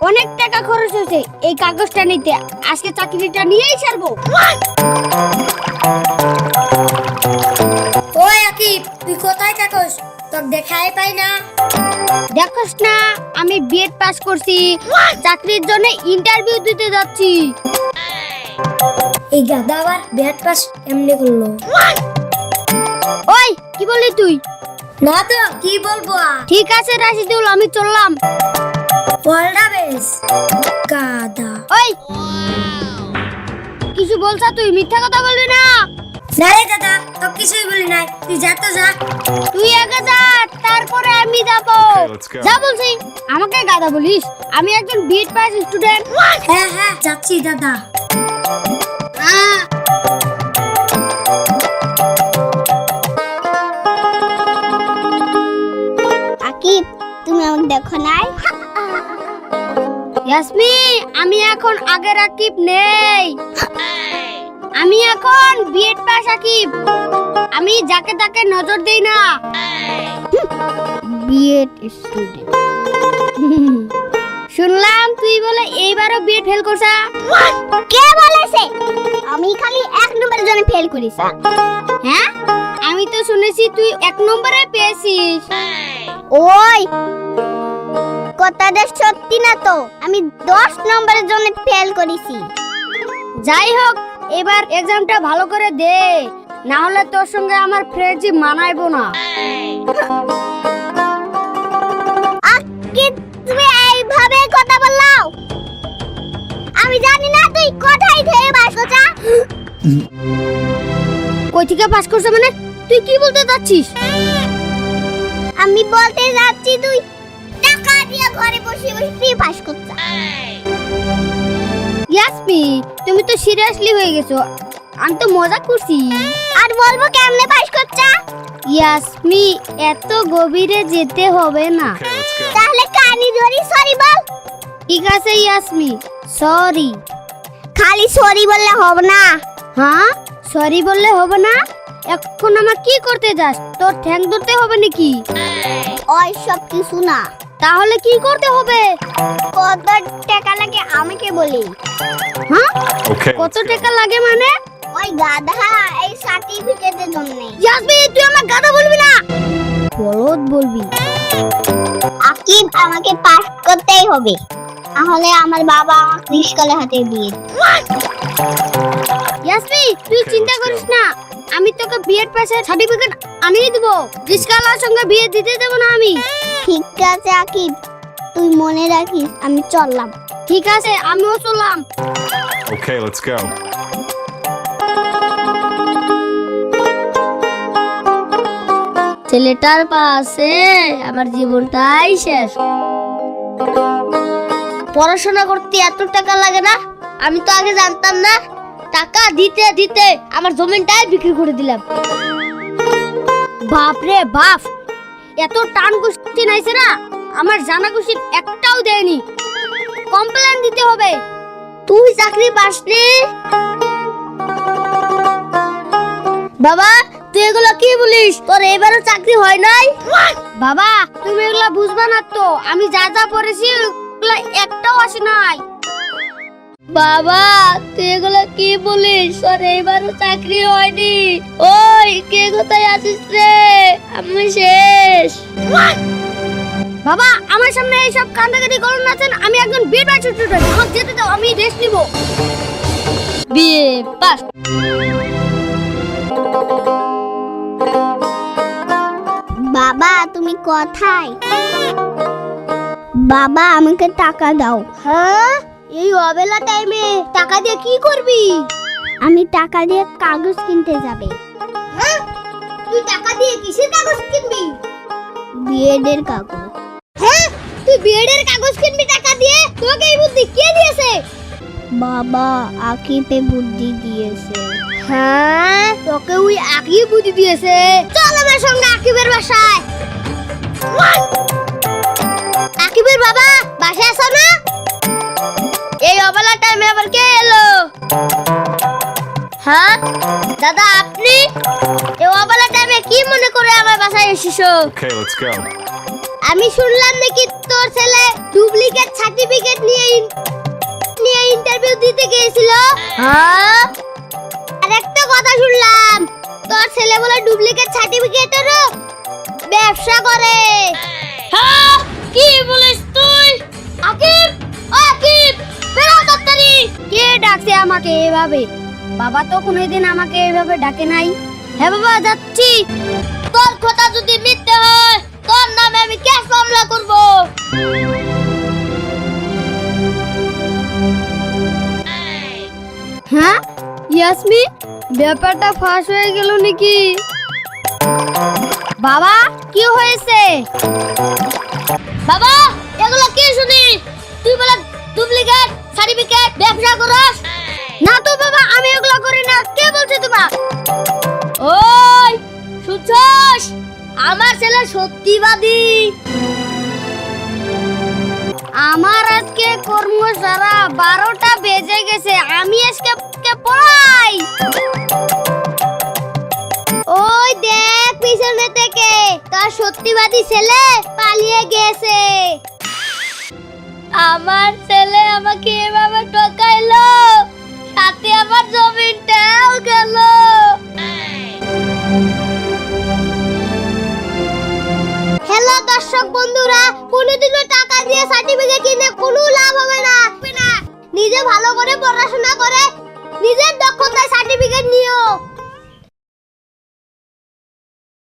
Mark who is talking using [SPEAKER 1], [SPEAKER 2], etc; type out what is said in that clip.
[SPEAKER 1] অনেক টাকা খরচ হয়েছে এই কাগজটা নিতে, আজকে চাকরিটা নিয়েই ছাড়বো।
[SPEAKER 2] ওই আকিব, তুই কোথায় থাকস? তোর দেখাই পাই না।
[SPEAKER 1] দেখোস না আমি বিএড পাস করছি, চাকরির জন্য ইন্টারভিউ দিতে যাচ্ছি।
[SPEAKER 2] এই গাদা আবার বিএড পাস এমনি করলো।
[SPEAKER 1] ওই কি বললি তুই?
[SPEAKER 2] না তো কি বলবো আর?
[SPEAKER 1] ঠিক আছে রাশিদুল, আমি চললাম।
[SPEAKER 2] অলটা বেশ গাদা।
[SPEAKER 1] ওই কিছু বলছা তুই? মিথ্যা কথা বলবি না।
[SPEAKER 2] না রে দাদা, তো কিছুই বলি নাই, তুই যা তো যা।
[SPEAKER 1] তুই আগে যা, তারপরে আমি যাব। যা বলছি। আমাকে গাধা বলিস? আমি একজন বিএড পাস স্টুডেন্ট।
[SPEAKER 2] হ্যাঁ হ্যাঁ যাচ্ছি দাদা।
[SPEAKER 1] আকিব, তুমি আমাকে দেখো নাই? ইয়াসমি, আমি এখন আগের আকিব নেই। আমি এখন বিএড পাস আকিব। আমি যাকে তাকে নজর দেই না। B Ed student. শুনলাম তুই বলে এইবারও বিএড ফেল করছা। কে বলেছে? আমি খালি এক নম্বরের জন্য ফেল করিস। হ্যাঁ, আমি তো শুনেছি তুই এক নম্বরে পেয়েছিস। ওই কথাটা সত্যি না তো, আমি 10 নম্বরের জন্য ফেল করেছি। যাই হোক, এবার এক্সামটা ভালো করে দে, না হলে তোর সঙ্গে আমার ফ্রেন্ডশিপ মানাইবো না। আকিব, তুমি এইভাবে কথা বললাও? আমি জানি না তুই কোথায় থেকে পাস করছা। কই থেকে পাস করছ মানে? তুই কি বলতে যাচ্ছিস? আমি বলতে যাচ্ছি তুই টাকা দিয়ে ঘরে বসে বসে ফ্রি পাস করছ। ইয়াসমি, তুমি তো সিরিয়াসলি হয়ে গেছো। আমি তো মজা করছি। আর বলবো কেমনে পাস করছা? ইয়াসমি, এত গভীরে যেতে হবে না। তাহলে কানি ধরি সরি বল। ঠিক আছে ইয়াসমি, সরি। খালি সরি বললে হবে না। হ্যাঁ, সরি বললে হবে না? এখন আমার কি করতে যাস? তোর ঠ্যাং ধরতে হবে নাকি? ওই সব কিছু না। তাহলে কি করতে হবে? কত টাকা লাগে আমাকে বলি। হ্যাঁ, কত টাকা লাগে মানে? ওই গাধা, এই সার্টিফিকেটের জন্য। ইয়াসমি, তুই আমার গাধা বলবি না, বলদ বলবি। আকিব, আমাকে পাস করতেই হবে, তাহলে আমার বাবা আমাকে রিস্কালে হাতে দিয়ে। ইয়াসমি, তুই চিন্তা করিস না, আমি তোকে বিএড পাসের সার্টিফিকেট আনিয়ে দেব। রিস্কালার সঙ্গে বিয়ে দিতে দেব না আমি। ঠিক আছে আকিব, তুই মনে রাখিস। আমি চললাম। ঠিক আছে, আমিও চললাম।
[SPEAKER 3] Okay, let's go.
[SPEAKER 1] ছেলেটার পাশে আমার জীবনটাই শেষ। পড়াশোনা করতে এত টাকা লাগে না? আমি তো আগে জানতাম না। টাকা দিতে দিতে আমার জমিনটাই বিক্রি করে দিলাম। বাপ রে বাপ, এত টান কুস্তি নাইছে না, আমার জানা কুস্তির একটাও দেয়নি। কমপ্লেন দিতে হবে। তুই চাকরি পাসনি? বাবা, তুই এগুলো কি বলিস? তোর এবারও চাকরি হয় নাই? বাবা, তুমি এগুলো বুঝবা না তো, আমি যা যা পড়েছি ওগুলো একটাও আসে নাই। বাবা, তুই এগুলো কি বলিস? তোর এবারও চাকরি হয়নি। ওই কে কোথায় আছিস রে? আমি শেষ। বাবা, আমার সামনে এইসব কান্দাকাটি করুন না। আমি একজন বিএড পাস স্টুডেন্ট, আমাকে যেতে দাও, আমি রেস্ট নিব। BA pass. বাবা, তুমি কোথায়? বাবা, আমাকে টাকা দাও। হ্যাঁ, এই অবেলা টাইমে টাকা দিয়ে কি করবি? আমি টাকা দিয়ে কাগজ কিনতে যাবে। হ্যাঁ, তুই টাকা দিয়ে কিসের কাগজ কিনবি? বিএড এর কাগজ। হ্যাঁ, তুই বিএড এর কাগজ কিনবি টাকা দিয়ে? তোকে এই বুদ্ধি কে দিয়েছে? বাবা, আকিবে বুদ্ধি দিয়েছে। হ্যাঁ, তোকে ওই আকিব বুদ্ধি দিয়েছে। চল আমার সঙ্গে আকিবের বাসায়। আকিবের বাবা বাসায় আছো না? এই অবেলা টাইমে আবার কে এলো? হ্যাঁ দাদা, আপনি এই অবেলা টাইমে কি মনে করে আমার বাসায় এসেছো?
[SPEAKER 3] Okay, let's go.
[SPEAKER 1] আমি শুনলাম নাকি তোর ছেলে ডুপ্লিকেট সার্টিফিকেট নিয়ে ইন্টারভিউ দিতে গিয়েছিল? হ্যাঁ। আর একটা কথা শুনলাম, তোর ছেলে বলে ডুপ্লিকেট সার্টিফিকেটেরও ব্যবসা করে। হ্যাঁ, কি বলিস তুই? আকিব, ও আকিব, বেরো তাড়াতাড়ি। কে ডাকছে আমাকে এভাবে? বাবা তো কোনোদিন আমাকে এভাবে ডাকে নাই। হ্যাঁ বাবা, যাচ্ছি। তোর কথা যদি মিথ্যে হয়, তোর নামে আমি কেস মামলা করব। হ্যাঁ ইয়াসমিন, ব্যাপারটা ফাঁস হয়ে গেল নাকি? বাবা, কি হয়েছে? বাবা, এগুলো কি শুনি? তুই বলে ডুপ্লিকেট সার্টিফিকেট ব্যবসা করস? না তো বাবা, আমি এগুলো করি না। কে বলছে তোমার? ওই শুনছস, আমার ছেলে সত্যিবাদী। আমার আজকে কর্ম সারা 12টা বেজে গেছে, আমি আজকে পড়াই। ওই দেখ পিছনে থেকে তোর সত্যিবাদী ছেলে পালিয়ে গেছে। আমার ছেলে আমাকে এভাবে ঠকাইলো, সাথে আমার জমিটাও গেল। হ্যালো দর্শক বন্ধুরা, কোনোদিনও টাকা দিয়ে সার্টিফিকেট কিনে কোনো লাভ হবে না। নিজে ভালো করে পড়াশোনা করে নিজের দক্ষতায় সার্টিফিকেট নিও।